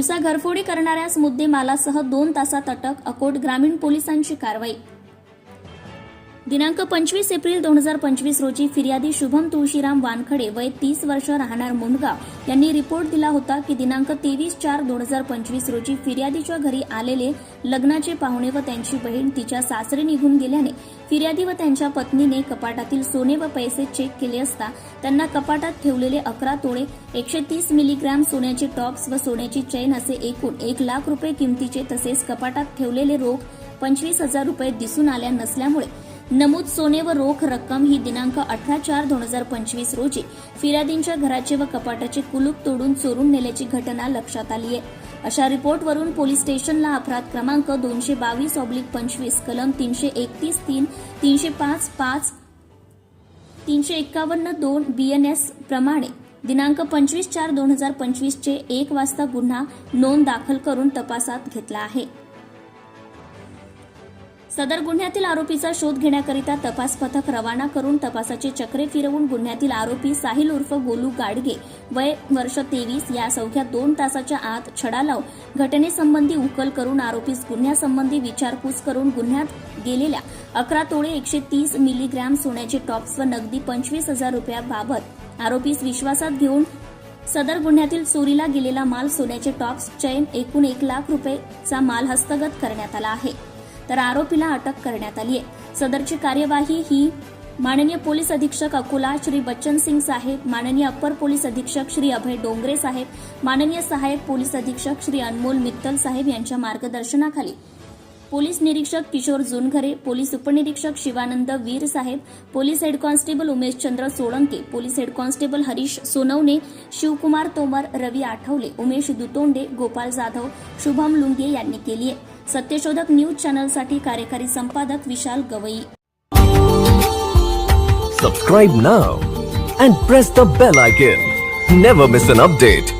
दिवसा घरफोडी करणाऱ्यास मुद्देमालासह 2 तासात अटक. अकोट ग्रामीण पोलिसांची कारवाई. दिनांक 25 एप्रिल 2025 रोजी फिर्यादी शुभम तुळशीराम वानखडे वय 30 वर्ष राहणार मुंडगाव यांनी रिपोर्ट दिला होता की दिनांक 23/4/2025 रोजी फिर्यादीच्या घरी आलेले लग्नाचे पाहुणे व त्यांची बहीण तिच्या सासरी निघून गेल्याने फिर्यादी व त्यांच्या पत्नीने कपाटातील सोने व पैसे चेक केले असता त्यांना कपाटात ठेवलेले 11 तोळे 130 मिलीग्रॅम सोन्याचे टॉप्स व सोन्याची चैन असे एकूण 1 लाख रुपये किमतीचे तसेच कपाटात ठेवलेले रोख 25,000 रुपये दिसून आल्या नसल्यामुळे नमूद सोने व रोख रक्कम ही दिनांक 18/4/2025 रोजी फिर्यादींच्या घराचे व कपाटाचे कुलूप तोडून चोरून नेल्याची घटना लक्षात आली आहे. अशा रिपोर्टवरून पोलीस स्टेशनला अपराध क्रमांक 222/25 कलम 331(3), 305(5), 351(2) BNS प्रमाणे दिनांक 25/4/2025 चे 1 वाजता गुन्हा नोंद दाखल करून तपासात घेतला आहे. सदर गुन्ह्यातील आरोपीचा शोध घेण्याकरिता तपास पथक रवाना करून तपासाचे चक्रे फिरवून गुन्ह्यातील आरोपी साहिल उर्फ गोलू गाडगे वय वर्ष 23 या अवघ्या 2 तासाच्या आत छडा लावून घटनेसंबंधी उकल करून आरोपीस गुन्ह्यासंबंधी विचारपूस करून गुन्ह्यात गेलेल्या 11 तोळे 130 मिलीग्रॅम सोन्याचे टॉप्स व नगदी 25,000 रुपयाबाबत आरोपीस विश्वासात घेऊन सदर गुन्ह्यातील चोरीला गेलेला माल सोन्याचे टॉप्स चैन एकूण 1 लाख रुपयेचा माल हस्तगत करण्यात आला आहे. तर आरोपीला अटक करण्यात आली आहे. सदरची कार्यवाही ही माननीय पोलीस अधीक्षक अकोला श्री बच्चन सिंग साहेब, माननीय अप्पर पोलीस अधीक्षक श्री अभय डोंगरे साहेब, माननीय सहाय्यक पोलीस अधीक्षक श्री अनमोल मित्तल साहेब यांच्या मार्गदर्शनाखाली पोलीस निरीक्षक किशोर जुनघरे, पोलीस उपनिरीक्षक Shivanand Veer Saheb, police head constable Umeshchandra Solanke, police head constable Harish Sonawane, Shivkumar Tomar, Ravi Athawale, Umesh Dutonde, Gopal Jadhav, Shubham Lunge यांनी केली आहे. सत्यशोधक न्यूज चॅनलसाठी कार्यकारी संपादक विशाल Gavai. Subscribe now and press the bell icon. Never miss an update.